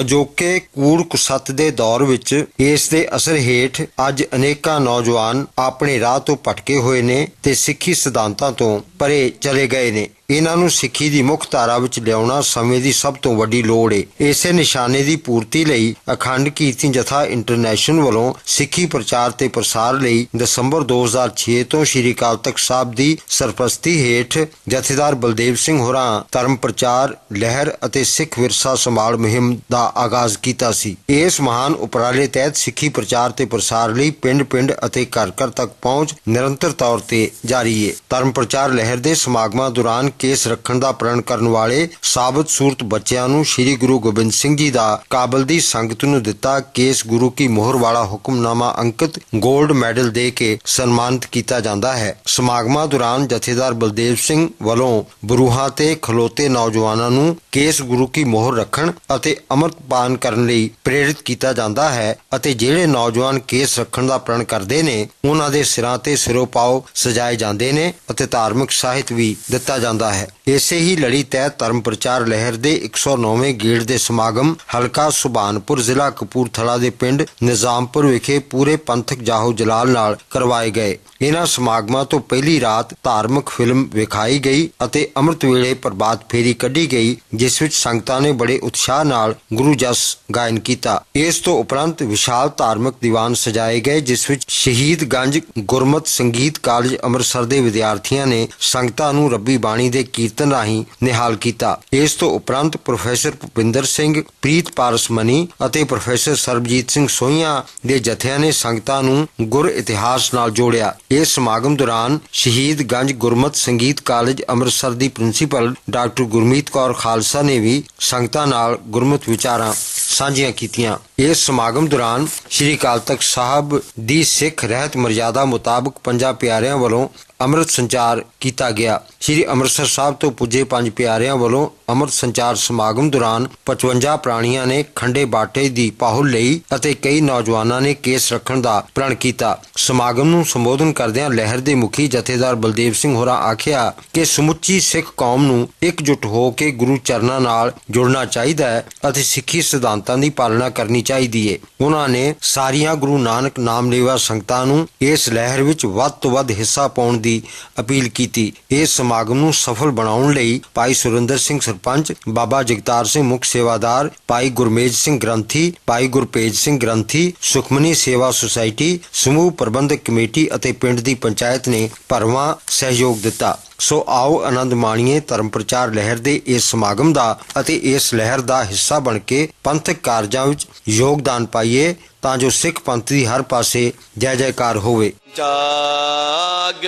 अजोके कूड़ कुसत दे दौर विच इस दे असर हेठ अज अनेकां नौजवान अपने राह तो भटके हुए ने ते सिੱਖੀ सिद्धांतां तो परे चले गए ने। इन्हां नूं सिੱਖੀ दी मुख धारा विच लियाउणा समय दी सब तो वड्डी लोड़ है। इसे निशाने दी पूर्ति लई अखंड कीर्ति जथा इंटरनेशनल वालों सिੱਖੀ प्रचार ते प्रसार लई दसंबर 2006 तो श्री अकाल तख्त साहब दी सरपरस्ती हेठ जथेदार बलदेव सिंह होरां धर्म प्रचार लहर अते सिख विरसा संभाल मुहिम दा आगाज कीता सी। इस महान उपराले तहत सिੱਖੀ प्रचार ते प्रसार लई पिंड पिंड अते घर घर तक पहुंच निरंतर तौर ते जारी है। धर्म प्रचार लहर दे समागमां दौरान केस रखण दा प्रण करन वाले साबित सूरत बच्चिआं नूं श्री गुरु गोबिंद सिंह जी दा काबल दी संगत नूं दिता केस गुरु की मोहर वाला हुक्मनामा अंकित गोल्ड मैडल दे के सन्मानित किया जाता है। समागमां दौरान जथेदार बलदेव सिंह वालों बरूहां ते खलोते नौजवानों नूं केस गुरु की मोहर रखण अते अमृत पान करन लई प्रेरित किया जाता है अते जिहड़े नौजवान केस रखण दा प्रण करदे ने उन्हां दे सिरां ते सिरोपाओ सजाए जांदे ने अते धार्मिक साहित्य भी दिता जाता है। इसे ही लड़ी तहत धर्म प्रचार लहर दे 109वें गेड़ दे समागम हलका सुभानपुर जिला कपूरथला दे पिंड निजामपुर विखे पूरे पंथक जाहो जलाल नाल करवाए गए। इन्हां समागमां तो पहली रात धार्मिक फिल्म विखाई गई अते अमृत वेले प्रभात फेरी कढ़ी गई जिस विच संगतां ने बड़े उत्साह नाल गुरु जस गायन कीता। इस तो उपरंत विशाल धार्मिक दीवान सजाए गए जिस विच शहीदगंज गुरमत संगीत कॉलेज अमृतसर दे विद्यार्थियों ने संगतां नूं रब्बी बाणी दे कीर्तन राही निहाल किया। इस तो उपरंत प्रोफैसर भुपिंदर सिंह प्रीत पारस मनी अते प्रोफैसर सरबजीत सिंह सोहियां दे जथियां ने संगतां नूं गुर इतिहास नाल जोड़िया। इस समागम दौरान शहीदगंज गुरमत संगीत कॉलेज अमृतसर दी प्रिंसीपल डॉक्टर गुरमीत कौर खालसा ने भी संगतां नाल गुरमत विचारां साझियां कीतियां। इस समागम दौरान श्री अकाल तख्त साहब दी सिख रहत मर्यादा मुताबिक 5 प्यारियां वालों अमृत संचार किया गया। श्री अमृतसर साहब तो पुजे 5 प्यारियां वालों अमृत संचार समागम दौरान 55 प्राणियां ने खंडे बाटे दी पाहुल लई अते कई नौजवानों ने केस रखण दा प्रण किया। समागम नूं संबोधन करदिआं लहर दे मुखी जथेदार बलदेव सिंह होरां आखिया कि समुची सिख कौम नूं एकजुट हो के गुरु चरनां नाल जुड़ना चाहिदा है अते सिੱਖੀ सिद्धांतां दी पालना करनी चाहिदी है। उन्हां ने सारियां गुरु नानक नाम लेवा संगतां नूं इस लहर विच वध तों वध हिस्सा पाउण दी अपील की। इस समागम नूं सफल बनाउण लई भाई सुरिंदर सिंह सरपंच, बाबा जगतार सिंह मुख सेवादार, भाई गुरमेज सिंह ग्रंथी, भाई गुरपेज सिंह ग्रंथी, सुखमनी सेवा सुसाइटी, समूह प्रबंधक कमेटी अते पिंड दी पंचायत ने भरवां सहयोग दिता। सो आओ आनंद माणीए धर्म प्रचार लहर दे इस समागम दा अते इस लहर दा हिस्सा बन के पंथक कारजां विच योगदान पाइए तां जो सिख पंथ दी हर पासे जय जयकार होवे। जाग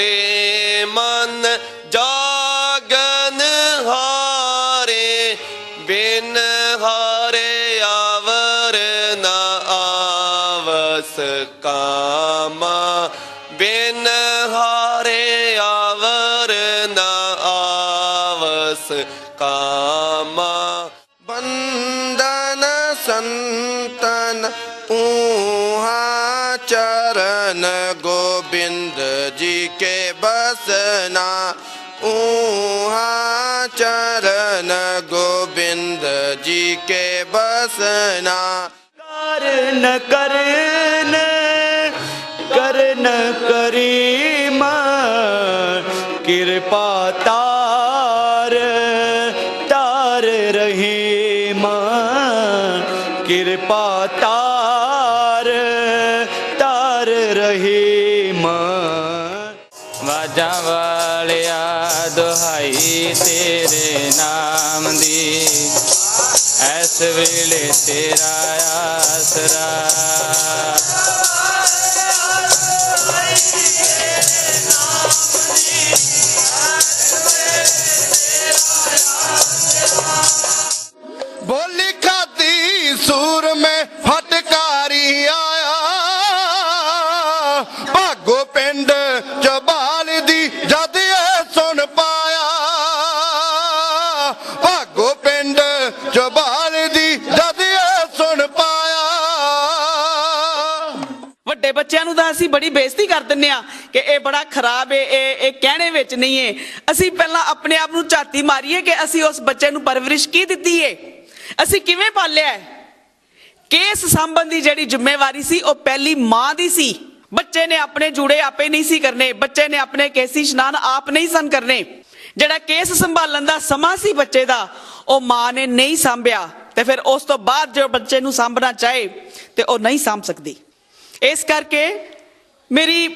रे मन जागन हारे बिन हारे आवर न आवस कामा बिन हारे आवर न आवस कामा बंदन संतन ऊहा चरण गोविंद जी के बसना ऊहा चरण गोविंद जी के बसना करन करन करन करीमा कृपा तार तार रहीमा कृपा तार तार रहीमा। वाजा वालिया दुहाई तेरे नाम दी ऐस वेले तेरा आसरा बोली खाती सूर में फटकारी आया भागो पिंड चबाल दी जद सुन पाया भागो पिंड चबाल दी जद सुन पाया। ਵੱਡੇ ਬੱਚਿਆਂ ਨੂੰ ਤਾਂ ਅਸੀਂ ਬੜੀ ਬੇਇੱਜ਼ਤੀ ਕਰ ਦਿੰਨੇ ਆ ਕਿ ਇਹ ਬੜਾ ਖਰਾਬ ਹੈ, ਇਹ ਕਹਿਣੇ ਵਿੱਚ ਨਹੀਂ ਹੈ। ਅਸੀਂ ਪਹਿਲਾਂ ਆਪਣੇ ਆਪ ਨੂੰ ਝਾਤੀ ਮਾਰੀਏ ਕਿ ਅਸੀਂ ਉਸ ਬੱਚੇ ਨੂੰ ਪਰਵਰਿਸ਼ ਕੀ ਦਿੱਤੀ ਹੈ। ਅਸੀਂ ਕਿਵੇਂ ਪਾਲਿਆ ਹੈ? ਕੇਸ ਸਾਂਭਣ ਦੀ ਜਿਹੜੀ ਜ਼ਿੰਮੇਵਾਰੀ ਸੀ ਉਹ ਪਹਿਲੀ ਮਾਂ ਦੀ ਸੀ। ਬੱਚੇ ਨੇ ਆਪਣੇ ਜੂੜੇ ਆਪੇ ਨਹੀਂ ਸੀ ਕਰਨੇ, ਬੱਚੇ ਨੇ ਆਪਣੇ ਕੇਸੀ ਇਸ਼ਨਾਨ ਆਪ ਨਹੀਂ ਸਨ ਕਰਨੇ। ਜਿਹੜਾ ਕੇਸ ਸੰਭਾਲਣ ਦਾ ਸਮਾਂ ਸੀ ਬੱਚੇ ਦਾ, ਉਹ ਮਾਂ ਨੇ ਨਹੀਂ ਸਾਂਭਿਆ, ਤੇ ਫਿਰ ਉਸ ਤੋਂ ਬਾਅਦ ਜੋ ਬੱਚੇ ਨੂੰ ਸਾਂਭਣਾ ਚਾਹੇ ਤੇ ਉਹ ਨਹੀਂ ਸਾਂਭ ਸਕਦੀ। ਇਸ ਕਰਕੇ ਮੇਰੀ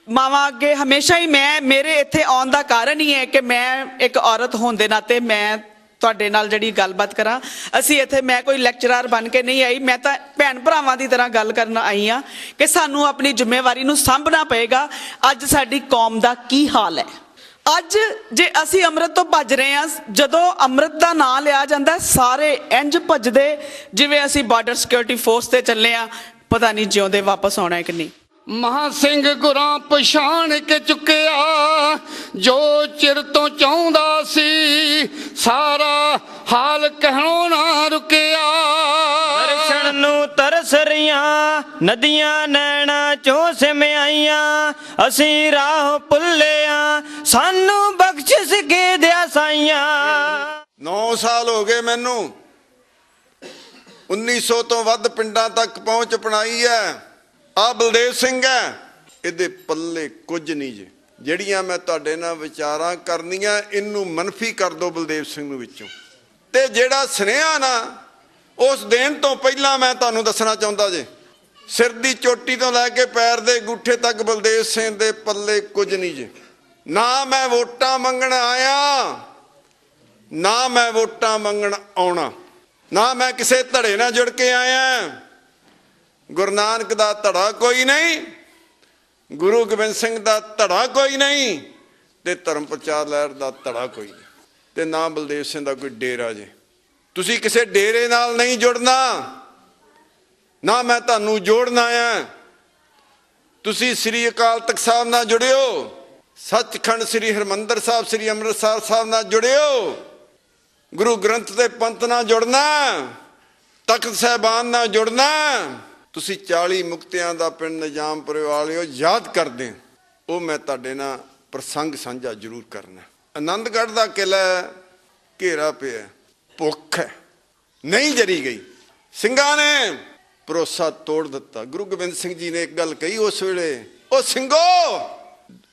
ਮਾਵਾਂ ਅੱਗੇ ਹਮੇਸ਼ਾ ਹੀ ਮੇਰੇ ਇੱਥੇ ਆਉਣ ਦਾ ਕਾਰਨ ਹੀ ਹੈ ਕਿ ਮੈਂ ਇੱਕ ਔਰਤ ਹੋਣ ਦੇ ਨਾਤੇ ਮੈਂ ਤੁਹਾਡੇ ਨਾਲ ਜਿਹੜੀ ਗੱਲਬਾਤ ਕਰਾਂ। ਅਸੀਂ ਇੱਥੇ, ਮੈਂ ਕੋਈ ਲੈਕਚਰਰ ਬਣ ਕੇ ਨਹੀਂ ਆਈ, ਮੈਂ ਤਾਂ ਭੈਣ ਭਰਾਵਾਂ ਦੀ ਤਰ੍ਹਾਂ ਗੱਲ ਕਰਨ ਆਈ ਹਾਂ ਕਿ ਸਾਨੂੰ ਆਪਣੀ ਜ਼ਿੰਮੇਵਾਰੀ ਨੂੰ ਸਾਂਭਣਾ ਪਏਗਾ। ਅੱਜ ਸਾਡੀ ਕੌਮ ਦਾ ਕੀ ਹਾਲ ਹੈ? ਅੱਜ ਜੇ ਅਸੀਂ ਅੰਮ੍ਰਿਤ ਤੋਂ ਭੱਜ ਰਹੇ ਹਾਂ, ਜਦੋਂ ਅੰਮ੍ਰਿਤ ਦਾ ਨਾਂ ਲਿਆ ਜਾਂਦਾ ਸਾਰੇ ਇੰਜ ਭੱਜਦੇ ਜਿਵੇਂ ਅਸੀਂ ਬਾਰਡਰ ਸਿਕਿਉਰਿਟੀ ਫੋਰਸ ਤੇ ਚੱਲੇ ਆ, ਪਤਾ ਨਹੀਂ ਜਿਉਂਦੇ ਵਾਪਸ ਆਉਣਾ ਹੈ ਕਿ ਨਹੀਂ। ਮਹਾਂ ਸਿੰਘ ਗੁਰਾਂ ਪਛਾਣ ਕੇ ਚੁੱਕਿਆ, ਜੋ ਚਿਰ ਤੋਂ ਚਾਹੁੰਦਾ ਸੀ, ਸਾਰਾ ਹਾਲ ਕਹਿਣੋਂ ਨਾ ਰੁਕਿਆ। ਦਰਸ਼ਨ ਨੂੰ ਤਰਸ ਰਹੀਆਂ ਨਦੀਆਂ ਨੈਣਾ ਚੋਂ ਸਿਮਆਈਆਂ, ਅਸੀਂ ਰਾਹ ਭੁੱਲਿਆ ਸਾਨੂੰ ਬਖਸ਼ਿਸ਼ ਕੇ ਦਿਆ ਸਾਈਆਂ। 9 ਸਾਲ ਹੋ ਗਏ ਮੈਨੂੰ, 1900 ਤੋਂ ਵੱਧ ਪਿੰਡਾਂ ਤੱਕ ਪਹੁੰਚ ਅਪਣਾਈ ਹੈ। ਆ ਬਲਦੇਵ ਸਿੰਘ ਹੈ, ਇਹਦੇ ਪੱਲੇ ਕੁਝ ਨਹੀਂ ਜੇ। ਜਿਹੜੀਆਂ ਮੈਂ ਤੁਹਾਡੇ ਨਾਲ ਵਿਚਾਰਾਂ ਕਰਨੀਆਂ, ਇਹਨੂੰ ਮਨਫੀ ਕਰ ਦਿਓ ਬਲਦੇਵ ਸਿੰਘ ਨੂੰ ਵਿੱਚੋਂ। ਤੇ ਜਿਹੜਾ ਸੁਨੇਹਾ ਨਾ, ਉਸ ਦੇਣ ਤੋਂ ਪਹਿਲਾਂ ਮੈਂ ਤੁਹਾਨੂੰ ਦੱਸਣਾ ਚਾਹੁੰਦਾ ਜੇ, ਸਿਰ ਦੀ ਚੋਟੀ ਤੋਂ ਲੈ ਕੇ ਪੈਰ ਦੇ ਅੰਗੂਠੇ ਤੱਕ ਬਲਦੇਵ ਸਿੰਘ ਦੇ ਪੱਲੇ ਕੁਝ ਨਹੀਂ ਜੇ। ਨਾ ਮੈਂ ਵੋਟਾਂ ਮੰਗਣ ਆਇਆ, ਨਾ ਮੈਂ ਵੋਟਾਂ ਮੰਗਣ ਆਉਣਾ, ਨਾ ਮੈਂ ਕਿਸੇ ਧੜੇ ਨਾਲ ਜੁੜ ਕੇ ਆਇਆ। ਗੁਰੂ ਨਾਨਕ ਦਾ ਧੜਾ ਕੋਈ ਨਹੀਂ, ਗੁਰੂ ਗੋਬਿੰਦ ਸਿੰਘ ਦਾ ਧੜਾ ਕੋਈ ਨਹੀਂ, ਤੇ ਧਰਮ ਪ੍ਰਚਾਰ ਲਹਿਰ ਦਾ ਧੜਾ ਕੋਈ ਨਹੀਂ, ਤੇ ਨਾ ਬਲਦੇਵ ਸਿੰਘ ਦਾ ਕੋਈ ਡੇਰਾ ਜੇ। ਤੁਸੀਂ ਕਿਸੇ ਡੇਰੇ ਨਾਲ ਨਹੀਂ ਜੁੜਨਾ, ਨਾ ਮੈਂ ਤੁਹਾਨੂੰ ਜੋੜਨਾ ਆ। ਤੁਸੀਂ ਸ੍ਰੀ ਅਕਾਲ ਤਖਤ ਸਾਹਿਬ ਨਾਲ ਜੁੜਿਓ, ਸੱਚਖੰਡ ਸ੍ਰੀ ਹਰਿਮੰਦਰ ਸਾਹਿਬ ਸ੍ਰੀ ਅੰਮ੍ਰਿਤਸਰ ਸਾਹਿਬ ਨਾਲ ਜੁੜਿਓ, ਗੁਰੂ ਗ੍ਰੰਥ ਦੇ ਪੰਥ ਨਾਲ ਜੁੜਨਾ, ਤਖਤ ਸਾਹਿਬਾਨ ਨਾਲ ਜੁੜਨਾ। ਤੁਸੀਂ 40 ਮੁਕਤਿਆਂ ਦਾ ਪਿੰਡ ਨਿਜ਼ਾਮਪੁਰੇ ਵਾਲਿਓ ਯਾਦ ਕਰਦੇ, ਉਹ ਮੈਂ ਤੁਹਾਡੇ ਨਾਲ ਪ੍ਰਸੰਗ ਸਾਂਝਾ ਜ਼ਰੂਰ ਕਰਨਾ। ਆਨੰਦਗੜ੍ਹ ਦਾ ਕਿਲ੍ਹਾ ਘੇਰਾ ਪਿਆ, ਭੁੱਖ ਹੈ, ਨਹੀਂ ਜਰੀ ਗਈ। ਸਿੰਘਾਂ ਨੇ ਭਰੋਸਾ ਤੋੜ ਦਿੱਤਾ। ਗੁਰੂ ਗੋਬਿੰਦ ਸਿੰਘ ਜੀ ਨੇ ਇੱਕ ਗੱਲ ਕਹੀ ਉਸ ਵੇਲੇ, ਉਹ ਸਿੰਘੋ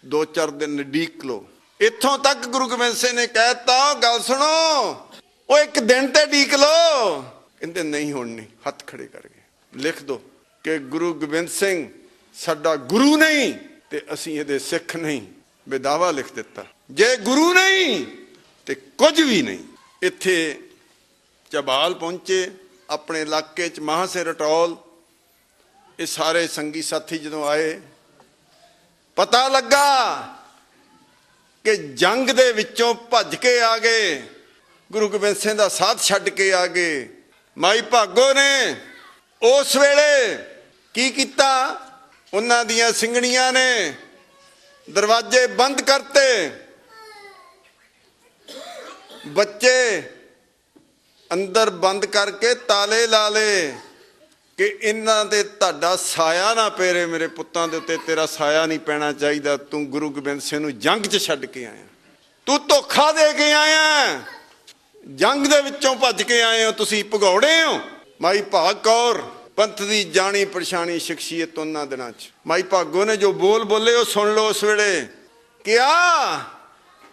2-4 ਦਿਨ ਉਡੀਕ ਲਓ। ਇੱਥੋਂ ਤੱਕ ਗੁਰੂ ਗੋਬਿੰਦ ਸਿੰਘ ਨੇ ਕਹਿ ਦਿੱਤਾ, ਗੱਲ ਸੁਣੋ, ਉਹ ਇੱਕ ਦਿਨ ਤੇ ਉਡੀਕ ਲਓ। ਕਹਿੰਦੇ ਨਹੀਂ ਹੁਣ ਨਹੀਂ, ਹੱਥ ਖੜੇ ਕਰ ਗਏ। ਲਿਖ ਦੋ ਕਿ ਗੁਰੂ ਗੋਬਿੰਦ ਸਿੰਘ ਸਾਡਾ ਗੁਰੂ ਨਹੀਂ ਤੇ ਅਸੀਂ ਇਹਦੇ ਸਿੱਖ ਨਹੀਂ, ਬੇਦਾਵਾ ਲਿਖ ਦਿੱਤਾ। ਜੇ ਗੁਰੂ ਨਹੀਂ ਤੇ ਕੁਝ ਵੀ ਨਹੀਂ। ਇੱਥੇ ਝਬਾਲ ਪਹੁੰਚੇ, ਆਪਣੇ ਇਲਾਕੇ 'ਚ ਮਹਾਸਿਰ ਰਟੌਲ, ਇਹ ਸਾਰੇ ਸੰਗੀ ਸਾਥੀ ਜਦੋਂ ਆਏ, ਪਤਾ ਲੱਗਾ ਕਿ ਜੰਗ ਦੇ ਵਿੱਚੋਂ ਭੱਜ ਕੇ ਆ ਗਏ, ਗੁਰੂ ਗੋਬਿੰਦ ਸਿੰਘ ਦਾ ਸਾਥ ਛੱਡ ਕੇ ਆ ਗਏ। ਮਾਈ ਭਾਗੋ ਨੇ ਉਸ ਵੇਲੇ ਕੀ ਕੀਤਾ? ਉਹਨਾਂ ਦੀਆਂ ਸਿੰਘਣੀਆਂ ਨੇ ਦਰਵਾਜ਼ੇ ਬੰਦ ਕਰਤੇ, ਬੱਚੇ ਅੰਦਰ ਬੰਦ ਕਰਕੇ ਤਾਲੇ ਲਾ ਲਏ ਕਿ ਇਹਨਾਂ ਦੇ ਤੁਹਾਡਾ ਸਾਇਆ ਨਾ ਪੇਰੇ, ਮੇਰੇ ਪੁੱਤਾਂ ਦੇ ਉੱਤੇ ਤੇਰਾ ਸਾਇਆ ਨਹੀਂ ਪੈਣਾ ਚਾਹੀਦਾ। ਤੂੰ ਗੁਰੂ ਗੋਬਿੰਦ ਸਿੰਘ ਨੂੰ ਜੰਗ 'ਚ ਛੱਡ ਕੇ ਆਇਆ, ਤੂੰ ਧੋਖਾ ਦੇ ਕੇ ਆਇਆ, ਜੰਗ ਦੇ ਵਿੱਚੋਂ ਭੱਜ ਕੇ ਆਏ ਹੋ, ਤੁਸੀਂ ਭਗੌੜੇ ਹੋ। ਮਾਈ ਭਾਗ ਕੌਰ ਪੰਥ ਦੀ ਜਾਣੀ ਪਛਾਣੀ ਸ਼ਖਸੀਅਤ ਉਹਨਾਂ ਦਿਨਾਂ 'ਚ, ਮਾਈ ਭਾਗੋ ਨੇ ਜੋ ਬੋਲ ਬੋਲੇ ਉਹ ਸੁਣ ਲਓ। ਉਸ ਵੇਲੇ ਕਿਹਾ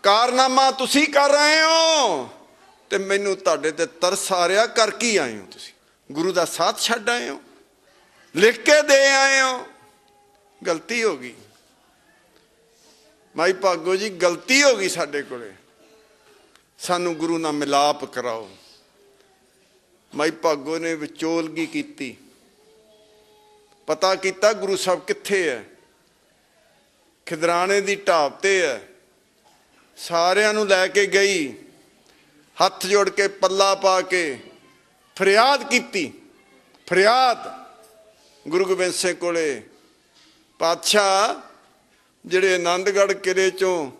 ਕਾਰਨਾਮਾ ਤੁਸੀਂ ਕਰ ਰਹੇ ਹੋ ਤੇ ਮੈਨੂੰ ਤੁਹਾਡੇ ਤੇ ਤਰਸ ਆ ਰਿਹਾ, ਕਰ ਕੀ ਆਏ ਹੋ? ਤੁਸੀਂ ਗੁਰੂ ਦਾ ਸਾਥ ਛੱਡ ਆਏ ਹੋ, ਲਿਖ ਕੇ ਦੇ ਆਏ ਹੋ। ਗਲਤੀ ਹੋ ਗਈ ਮਾਈ ਭਾਗੋ ਜੀ, ਗਲਤੀ ਹੋ ਗਈ ਸਾਡੇ ਕੋਲੇ, ਸਾਨੂੰ ਗੁਰੂ ਨਾਲ ਮਿਲਾਪ ਕਰਾਓ। ਮਾਈ ਭਾਗੋ ਨੇ ਵਿਚੋਲਗੀ ਕੀਤੀ, ਪਤਾ ਕੀਤਾ ਗੁਰੂ ਸਾਹਿਬ ਕਿੱਥੇ ਹੈ। ਖਿਦਰਾਣੇ ਦੀ ਢਾਬ ਤੇ ਹੈ। ਸਾਰਿਆਂ ਨੂੰ ਲੈ ਕੇ ਗਈ, ਹੱਥ ਜੋੜ ਕੇ ਪੱਲਾ ਪਾ ਕੇ ਫਰਿਆਦ ਕੀਤੀ। ਫਰਿਆਦ ਗੁਰੂ ਗੋਬਿੰਦ ਸਿੰਘ ਕੋਲੇ, ਪਾਤਸ਼ਾਹ ਜਿਹੜੇ ਆਨੰਦਗੜ੍ਹ ਕਿਲੇ ਚੋਂ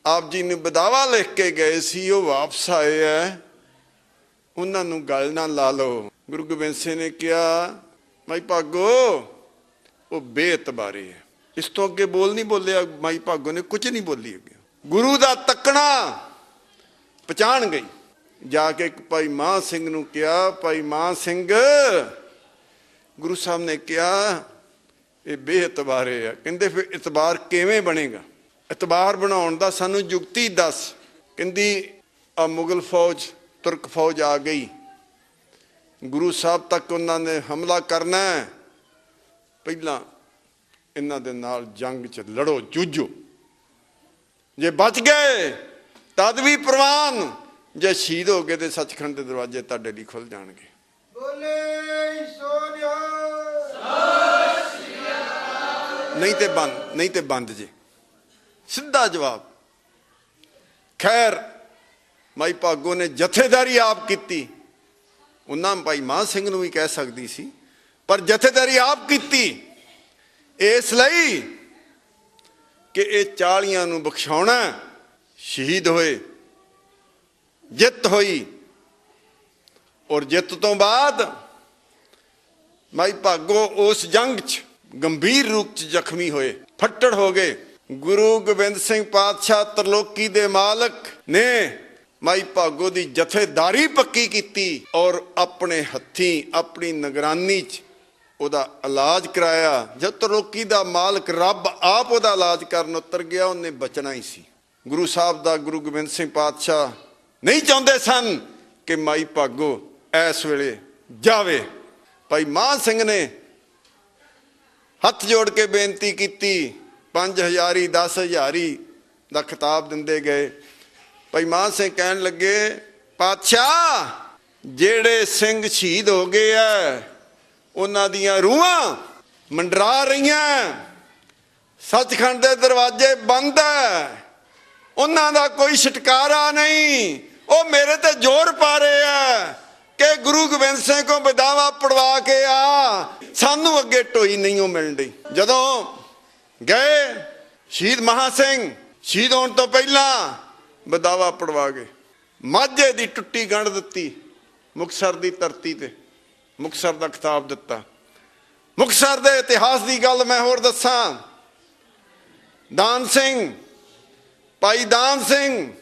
ਆਪ ਜੀ ਨੂੰ ਬਦਾਵਾ ਲਿਖ ਕੇ ਗਏ ਸੀ, ਉਹ ਵਾਪਸ ਆਏ ਹੈ, ਉਹਨਾਂ ਨੂੰ ਗੱਲ ਨਾ ਲਾ ਲਓ। ਗੁਰੂ ਗੋਬਿੰਦ ਸਿੰਘ ਨੇ ਕਿਹਾ ਮਾਈ ਭਾਗੋ ਉਹ ਬੇਇਤਬਾਰੀ ਹੈ। ਇਸ ਤੋਂ ਅੱਗੇ ਬੋਲ ਨਹੀਂ ਬੋਲਿਆ। ਮਾਈ ਭਾਗੋ ਨੇ ਕੁਝ ਨਹੀਂ ਬੋਲੀ ਅੱਗੇ। ਗੁਰੂ ਦਾ ਤੱਕਣਾ ਪਛਾਣ ਗਈ, ਜਾ ਕੇ ਇੱਕ ਭਾਈ ਮਾਨ ਸਿੰਘ ਨੂੰ ਕਿਹਾ, ਭਾਈ ਮਾਨ ਸਿੰਘ, ਗੁਰੂ ਸਾਹਿਬ ਨੇ ਕਿਹਾ ਇਹ ਬੇਇਤਬਾਰੇ ਆ। ਕਹਿੰਦੇ ਫਿਰ ਇਤਬਾਰ ਕਿਵੇਂ ਬਣੇਗਾ? ਇਤਬਾਰ ਬਣਾਉਣ ਦਾ ਸਾਨੂੰ ਯੁਕਤੀ ਦੱਸ। ਕਹਿੰਦੀ ਆ ਮੁਗਲ ਫੌਜ, ਤੁਰਕ ਫੌਜ ਆ ਗਈ, ਗੁਰੂ ਸਾਹਿਬ ਤੱਕ ਉਹਨਾਂ ਨੇ ਹਮਲਾ ਕਰਨਾ ਹੈ, ਪਹਿਲਾਂ ਇਹਨਾਂ ਦੇ ਨਾਲ ਜੰਗ 'ਚ ਲੜੋ, ਜੂਝੋ, ਜੇ ਬਚ ਗਏ ਤਦ ਵੀ ਪ੍ਰਵਾਨ, ਜੇ ਸ਼ਹੀਦ ਹੋ ਗਏ ਤੇ ਸੱਚਖੰਡ ਦੇ ਦਰਵਾਜ਼ੇ ਤੁਹਾਡੇ ਲਈ ਖੁੱਲ ਜਾਣਗੇ। ਨਹੀਂ ਤੇ ਬੰਦ ਜੇ, ਸਿੱਧਾ ਜਵਾਬ। ਖੈਰ ਮਾਈ ਭਾਗੋ ਨੇ ਜਥੇਦਾਰੀ ਆਪ ਕੀਤੀ, ਉਹਨਾਂ ਭਾਈ ਮਾਨ ਸਿੰਘ ਨੂੰ ਵੀ ਕਹਿ ਸਕਦੀ ਸੀ, ਪਰ ਜਥੇਦਾਰੀ ਆਪ ਕੀਤੀ ਇਸ ਲਈ ਕਿ ਇਹ 40 ਨੂੰ ਬਖਸ਼ਾਉਣਾ। ਸ਼ਹੀਦ ਹੋਏ, ਜਿੱਤ ਹੋਈ, ਔਰ ਜਿੱਤ ਤੋਂ ਬਾਅਦ ਮਾਈ ਭਾਗੋ ਉਸ ਜੰਗ 'ਚ ਗੰਭੀਰ ਰੂਪ 'ਚ ਜ਼ਖਮੀ ਹੋਏ, ਫੱਟੜ ਹੋ ਗਏ। ਗੁਰੂ ਗੋਬਿੰਦ ਸਿੰਘ ਪਾਤਸ਼ਾਹ ਤਰਲੋਕੀ ਦੇ ਮਾਲਕ ਨੇ ਮਾਈ ਭਾਗੋ ਦੀ ਜਥੇਦਾਰੀ ਪੱਕੀ ਕੀਤੀ ਔਰ ਆਪਣੇ ਹੱਥੀਂ ਆਪਣੀ ਨਿਗਰਾਨੀ 'ਚ ਉਹਦਾ ਇਲਾਜ ਕਰਾਇਆ। ਜਦ ਤਰਲੋਕੀ ਦਾ ਮਾਲਕ ਰੱਬ ਆਪ ਉਹਦਾ ਇਲਾਜ ਕਰਨ ਉਤਰ ਗਿਆ, ਉਹਨੇ ਬਚਣਾ ਹੀ ਸੀ। ਗੁਰੂ ਸਾਹਿਬ ਦਾ, ਗੁਰੂ ਗੋਬਿੰਦ ਸਿੰਘ ਪਾਤਸ਼ਾਹ ਨਹੀਂ ਚਾਹੁੰਦੇ ਸਨ ਕਿ ਮਾਈ ਭਾਗੋ ਇਸ ਵੇਲੇ ਜਾਵੇ। ਭਾਈ ਮਾਨ ਸਿੰਘ ਨੇ ਹੱਥ ਜੋੜ ਕੇ ਬੇਨਤੀ ਕੀਤੀ, 5000 10,000 ਦਾ ਖਿਤਾਬ ਦਿੰਦੇ ਗਏ। ਭਾਈ ਮਾਨ ਸਿੰਘ ਕਹਿਣ ਲੱਗੇ, ਪਾਤਸ਼ਾਹ ਜਿਹੜੇ ਸਿੰਘ ਸ਼ਹੀਦ ਹੋ ਗਏ ਆ ਉਹਨਾਂ ਦੀਆਂ ਰੂਹਾਂ ਮੰਡਰਾ ਰਹੀਆਂ, ਸੱਚਖੰਡ ਦੇ ਦਰਵਾਜ਼ੇ ਬੰਦ ਹੈ, ਉਹਨਾਂ ਦਾ ਕੋਈ ਛੁਟਕਾਰਾ ਨਹੀਂ। ਉਹ ਮੇਰੇ ਤੇ ਜ਼ੋਰ ਪਾ ਰਹੇ ਆ ਕਿ ਗੁਰੂ ਗੋਬਿੰਦ ਸਿੰਘ ਕੋ ਬਦਾਵਾ ਪੜਵਾ ਕੇ ਆ, ਸਾਨੂੰ ਅੱਗੇ ਢੋਈ ਨਹੀਂ ਉਹ ਮਿਲਣ ਡਈ। ਜਦੋਂ ਗਏ ਸ਼ਹੀਦ ਮਹਾਂ ਸਿੰਘ ਸ਼ਹੀਦ ਹੋਣ ਤੋਂ ਪਹਿਲਾਂ ਬਦਾਵਾ ਪੜਵਾ ਗਏ, ਮਾਝੇ ਦੀ ਟੁੱਟੀ ਗੰਢ ਦਿੱਤੀ, ਮੁਕਤਸਰ ਦੀ ਧਰਤੀ ਤੇ ਮੁਕਤਸਰ ਦਾ ਖਿਤਾਬ ਦਿੱਤਾ। ਮੁਕਤਸਰ ਦੇ ਇਤਿਹਾਸ ਦੀ ਗੱਲ ਮੈਂ ਹੋਰ ਦੱਸਾਂ, ਦਾਨ ਸਿੰਘ, ਭਾਈ ਦਾਨ ਸਿੰਘ,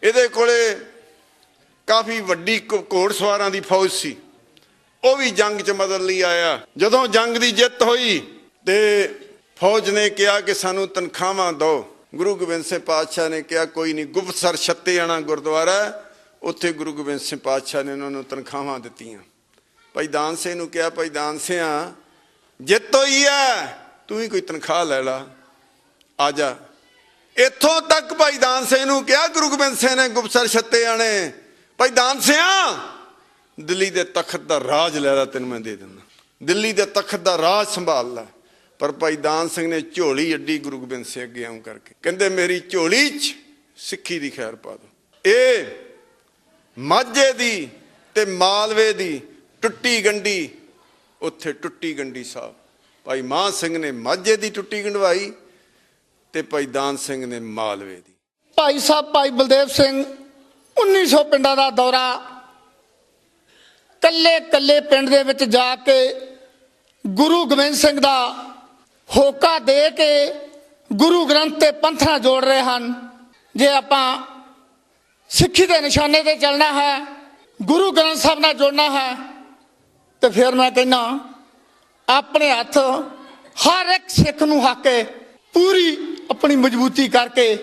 ਇਹਦੇ ਕੋਲੇ ਕਾਫੀ ਵੱਡੀ ਘੋੜ ਸਵਾਰਾਂ ਦੀ ਫੌਜ ਸੀ, ਉਹ ਵੀ ਜੰਗ 'ਚ ਮਦਦ ਲਈ ਆਇਆ। ਜਦੋਂ ਜੰਗ ਦੀ ਜਿੱਤ ਹੋਈ ਤੇ ਫੌਜ ਨੇ ਕਿਹਾ ਕਿ ਸਾਨੂੰ ਤਨਖਾਹਾਂ ਦਿਓ। ਗੁਰੂ ਗੋਬਿੰਦ ਸਿੰਘ ਪਾਤਸ਼ਾਹ ਨੇ ਕਿਹਾ ਕੋਈ ਨਹੀਂ, ਗੁਪਤਸਰ ਛੱਤੇ ਆਣਾ ਗੁਰਦੁਆਰਾ, ਉੱਥੇ ਗੁਰੂ ਗੋਬਿੰਦ ਸਿੰਘ ਪਾਤਸ਼ਾਹ ਨੇ ਉਹਨਾਂ ਨੂੰ ਤਨਖਾਹਾਂ ਦਿੱਤੀਆਂ। ਭਾਈ ਦਾਨ ਸਿੰਘ ਨੂੰ ਕਿਹਾ, ਭਾਈ ਦਾਨ ਸਿੰਘ ਜਿੱਤ ਹੋਈ ਹੈ, ਤੂੰ ਵੀ ਕੋਈ ਤਨਖਾਹ ਲੈ ਲਾ, ਆ ਜਾ। ਇੱਥੋਂ ਤੱਕ ਭਾਈ ਦਾਨ ਸਿੰਘ ਨੂੰ ਕਿਹਾ ਗੁਰੂ ਗੋਬਿੰਦ ਸਿੰਘ ਨੇ ਗੁਪਤਸਰ ਛੱਤੇ ਆਣੇ, ਭਾਈ ਦਾਨ ਸਿੰਘ ਦਿੱਲੀ ਦੇ ਤਖਤ ਦਾ ਰਾਜ ਲੈ ਲਾ, ਤੈਨੂੰ ਮੈਂ ਦੇ ਦਿੰਦਾ, ਦਿੱਲੀ ਦੇ ਤਖਤ ਦਾ ਰਾਜ ਸੰਭਾਲ ਲੈ। ਪਰ ਭਾਈ ਦਾਨ ਸਿੰਘ ਨੇ ਝੋਲੀ ਅੱਡੀ ਗੁਰੂ ਗੋਬਿੰਦ ਸਿੰਘ ਅੱਗੇ ਆਉਂ ਕਰਕੇ, ਕਹਿੰਦੇ ਮੇਰੀ ਝੋਲੀ 'ਚ ਸਿੱਖੀ ਦੀ ਖੈਰ ਪਾ ਦਿਓ। ਇਹ ਮਾਝੇ ਦੀ ਤੇ ਮਾਲਵੇ ਦੀ ਟੁੱਟੀ ਗੰਢੀ, ਉੱਥੇ ਟੁੱਟੀ ਗੰਢੀ ਸਾਹਿਬ ਭਾਈ ਮਾਨ ਸਿੰਘ ਨੇ ਮਾਝੇ ਦੀ ਟੁੱਟੀ ਗੰਢਵਾਈ ਤੇ ਭਾਈ ਦਾਨ ਸਿੰਘ ਨੇ ਮਾਲਵੇ ਦੀ। ਭਾਈ ਸਾਹਿਬ ਭਾਈ ਬਲਦੇਵ ਸਿੰਘ 1900 ਪਿੰਡਾਂ ਦਾ ਦੌਰਾ, ਕੱਲੇ ਕੱਲੇ ਪਿੰਡ ਦੇ ਵਿੱਚ ਜਾ ਕੇ ਗੁਰੂ ਗੋਬਿੰਦ ਸਿੰਘ ਦਾ ਹੋਕਾ ਦੇ ਕੇ ਗੁਰੂ ਗ੍ਰੰਥ ਤੇ ਪੰਥ ਨਾਲ ਜੋੜ ਰਹੇ ਹਨ। ਜੇ ਆਪਾਂ ਸਿੱਖੀ ਦੇ ਨਿਸ਼ਾਨੇ ਤੇ ਚੱਲਣਾ ਹੈ, ਗੁਰੂ ਗ੍ਰੰਥ ਸਾਹਿਬ ਨਾਲ ਜੁੜਨਾ ਹੈ, ਤੇ ਫਿਰ ਮੈਂ ਕਹਿੰਦਾ ਆਪਣੇ ਹੱਥ ਹਰ ਇੱਕ ਸਿੱਖ ਨੂੰ ਹੱਕ ਕੇ ਪੂਰੀ ਆਪਣੀ ਮਜ਼ਬੂਤੀ ਕਰਕੇ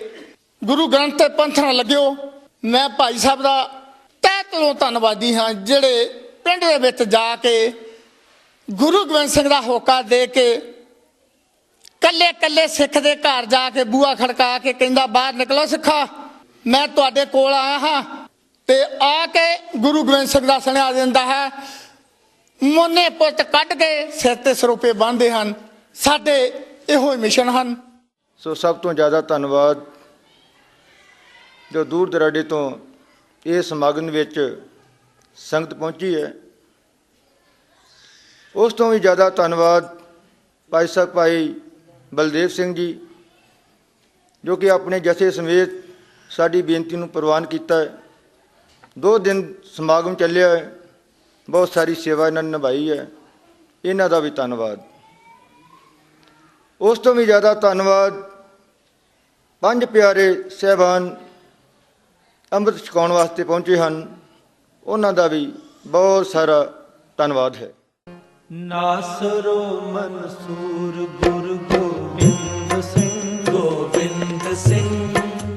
ਗੁਰੂ ਗ੍ਰੰਥ ਤੇ ਪੰਥ ਨਾਲ ਲੱਗਿਓ। ਮੈਂ ਭਾਈ ਸਾਹਿਬ ਦਾ ਤਹਿ ਦਿਲੋਂ ਧੰਨਵਾਦੀ ਹਾਂ, ਜਿਹੜੇ ਪਿੰਡ ਦੇ ਵਿੱਚ ਜਾ ਕੇ ਗੁਰੂ ਗੋਬਿੰਦ ਸਿੰਘ ਦਾ ਹੋਕਾ ਦੇ ਕੇ ਕੱਲੇ ਕੱਲੇ ਸਿੱਖ ਦੇ ਘਰ ਜਾ ਕੇ ਬੂਹਾ ਖੜਕਾ ਕੇ ਕਹਿੰਦਾ ਬਾਹਰ ਨਿਕਲੋ ਸਿੱਖਾ, ਮੈਂ ਤੁਹਾਡੇ ਕੋਲ ਆਇਆ ਹਾਂ, ਤੇ ਆ ਕੇ ਗੁਰੂ ਗੋਬਿੰਦ ਸਿੰਘ ਦਾ ਸੁਨੇਹਾ ਦਿੰਦਾ ਹੈ। ਮੋਨੇ ਪੁੱਤ ਕੱਢ ਕੇ ਸਿਰ ਤੇ ਸਰੋਪੇ ਬੰਨ੍ਹਦੇ ਹਨ। ਸਾਡੇ ਇਹੋ ਹੀ ਮਿਸ਼ਨ ਹਨ। ਸੋ ਸਭ ਤੋਂ ਜ਼ਿਆਦਾ ਧੰਨਵਾਦ ਜੋ ਦੂਰ ਦਰਾਡੇ ਤੋਂ ਇਹ ਸਮਾਗਮ ਵਿੱਚ ਸੰਗਤ ਪਹੁੰਚੀ ਹੈ। ਉਸ ਤੋਂ ਵੀ ਜ਼ਿਆਦਾ ਧੰਨਵਾਦ ਭਾਈ ਸਾਹਿਬ ਭਾਈ ਬਲਦੇਵ ਸਿੰਘ ਜੀ, ਜੋ ਕਿ ਆਪਣੇ ਜਥੇ ਸਮੇਤ ਸਾਡੀ ਬੇਨਤੀ ਨੂੰ ਪ੍ਰਵਾਨ ਕੀਤਾ ਹੈ। 2 ਦਿਨ ਸਮਾਗਮ ਚੱਲਿਆ ਹੈ, ਬਹੁਤ ਸਾਰੀ ਸੇਵਾ ਇਹਨਾਂ ਨੇ ਨਿਭਾਈ ਹੈ, ਇਹਨਾਂ ਦਾ ਵੀ ਧੰਨਵਾਦ। ਉਸ ਤੋਂ ਵੀ ਜ਼ਿਆਦਾ ਧੰਨਵਾਦ 5 ਪਿਆਰੇ ਸਾਹਿਬਾਨ ਅੰਮ੍ਰਿਤ ਛਕਾਉਣ ਵਾਸਤੇ ਪਹੁੰਚੇ ਹਨ, ਉਹਨਾਂ ਦਾ ਵੀ ਬਹੁਤ ਸਾਰਾ ਧੰਨਵਾਦ ਹੈ। ਨਾਸਰੋ ਮਨਸੂਰ ਗੁਰ ਗੋਬਿੰਦ ਸਿੰਘ, ਗੋਬਿੰਦ ਸਿੰਘ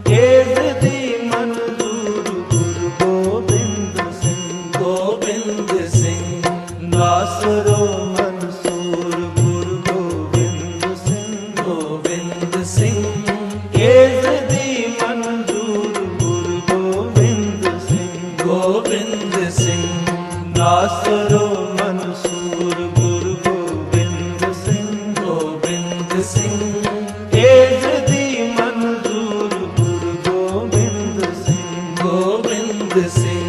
ਕੇਸ ਦੀ ਮਨਜ਼ੂਰ ਗੁਰ ਗੋਬਿੰਦ ਸਿੰਘ, ਗੋਬਿੰਦ ਸਿੰਘ ਨਾਸਰੋ ਮਨਸੂਰ ਗੁਰ ਗੋਬਿੰਦ ਸਿੰਘ, ਗੋਬਿੰਦ ਸਿੰਘ ਕੇਸ ਦੀ ਮਨਜ਼ੂਰ ਗੁਰ ਗੋਬਿੰਦ ਸਿੰਘ, ਗੋਬਿੰਦ ਸਿੰਘ ਨਾਸਰੋ ਮਨਸੂਰ ਗੁਰ ਗੋਬਿੰਦ ਸਿੰਘ, ਗੋਬਿੰਦ ਸਿੰਘ ਕੇਸ ਦੀ ਮਨਜ਼ੂਰ ਗੁਰ ਗੋਬਿੰਦ ਸਿੰਘ, ਗੋਬਿੰਦ ਸਿੰਘ।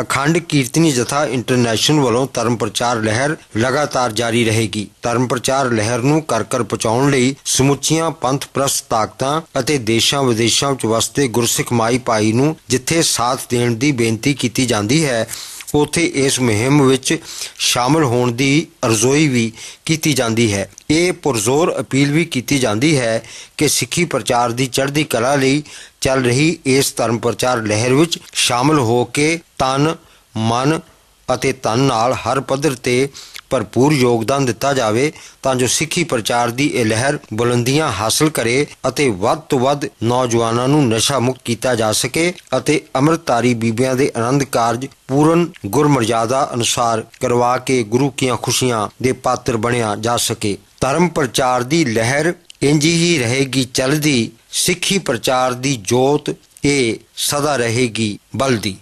ਅਖੰਡ ਕੀਰਤਨੀ ਜਥਾ ਇੰਟਰਨੈਸ਼ਨਲ ਵੱਲੋਂ ਧਰਮ ਪ੍ਰਚਾਰ ਲਹਿਰ ਲਗਾਤਾਰ ਜਾਰੀ ਰਹੇਗੀ। ਧਰਮ ਪ੍ਰਚਾਰ ਲਹਿਰ ਨੂੰ ਘਰ ਘਰ ਪਹੁੰਚਾਉਣ ਲਈ ਸਮੁੱਚੀਆਂ ਪੰਥ ਪ੍ਰਸਤ ਤਾਕਤਾਂ ਅਤੇ ਦੇਸ਼ਾਂ ਵਿਦੇਸ਼ਾਂ ਵਿੱਚ ਵਸਦੇ ਗੁਰਸਿੱਖ ਮਾਈ ਭਾਈ ਨੂੰ ਜਿੱਥੇ ਸਾਥ ਦੇਣ ਦੀ ਬੇਨਤੀ ਕੀਤੀ ਜਾਂਦੀ ਹੈ, ਉੱਥੇ ਇਸ ਮੁਹਿੰਮ ਵਿੱਚ ਸ਼ਾਮਲ ਹੋਣ ਦੀ ਅਰਜ਼ੋਈ ਵੀ ਕੀਤੀ ਜਾਂਦੀ ਹੈ। ਇਹ ਪੁਰਜ਼ੋਰ ਅਪੀਲ ਵੀ ਕੀਤੀ ਜਾਂਦੀ ਹੈ ਕਿ ਸਿੱਖੀ ਪ੍ਰਚਾਰ ਦੀ ਚੜ੍ਹਦੀ ਕਲਾ ਲਈ ਚੱਲ ਰਹੀ ਇਸ ਧਰਮ ਪ੍ਰਚਾਰ ਲਹਿਰ ਵਿੱਚ ਸ਼ਾਮਲ ਹੋ ਕੇ ਤਨ, ਮਨ ਅਤੇ ਧਨ ਨਾਲ ਹਰ ਪੱਧਰ ਤੇ ਭਰਪੂਰ ਯੋਗਦਾਨ ਦਿੱਤਾ ਜਾਵੇ ਤਾਂ ਜੋ ਸਿੱਖੀ ਪ੍ਰਚਾਰ ਦੀ ਇਹ ਲਹਿਰ ਬੁਲੰਦੀਆਂ ਹਾਸਲ ਕਰੇ ਅਤੇ ਵੱਧ ਤੋਂ ਵੱਧ ਨੌਜਵਾਨਾਂ ਨੂੰ ਨਸ਼ਾ ਮੁਕਤ ਕੀਤਾ ਜਾ ਸਕੇ ਅਤੇ ਅੰਮ੍ਰਿਤਧਾਰੀ ਬੀਬੀਆਂ ਦੇ ਆਨੰਦ ਕਾਰਜ ਪੂਰਨ ਗੁਰਮਰਜ਼ਾਦਾ ਅਨੁਸਾਰ ਕਰਵਾ ਕੇ ਗੁਰੂ ਕੀਆਂ ਖੁਸ਼ੀਆਂ ਦੇ ਪਾਤਰ ਬਣਿਆ ਜਾ ਸਕੇ। ਧਰਮ ਪ੍ਰਚਾਰ ਦੀ ਲਹਿਰ ਇੰਝ ਹੀ ਰਹੇਗੀ ਚੱਲਦੀ, ਸਿੱਖੀ ਪ੍ਰਚਾਰ ਦੀ ਜੋਤ ਇਹ ਸਦਾ ਰਹੇਗੀ ਬਲਦੀ।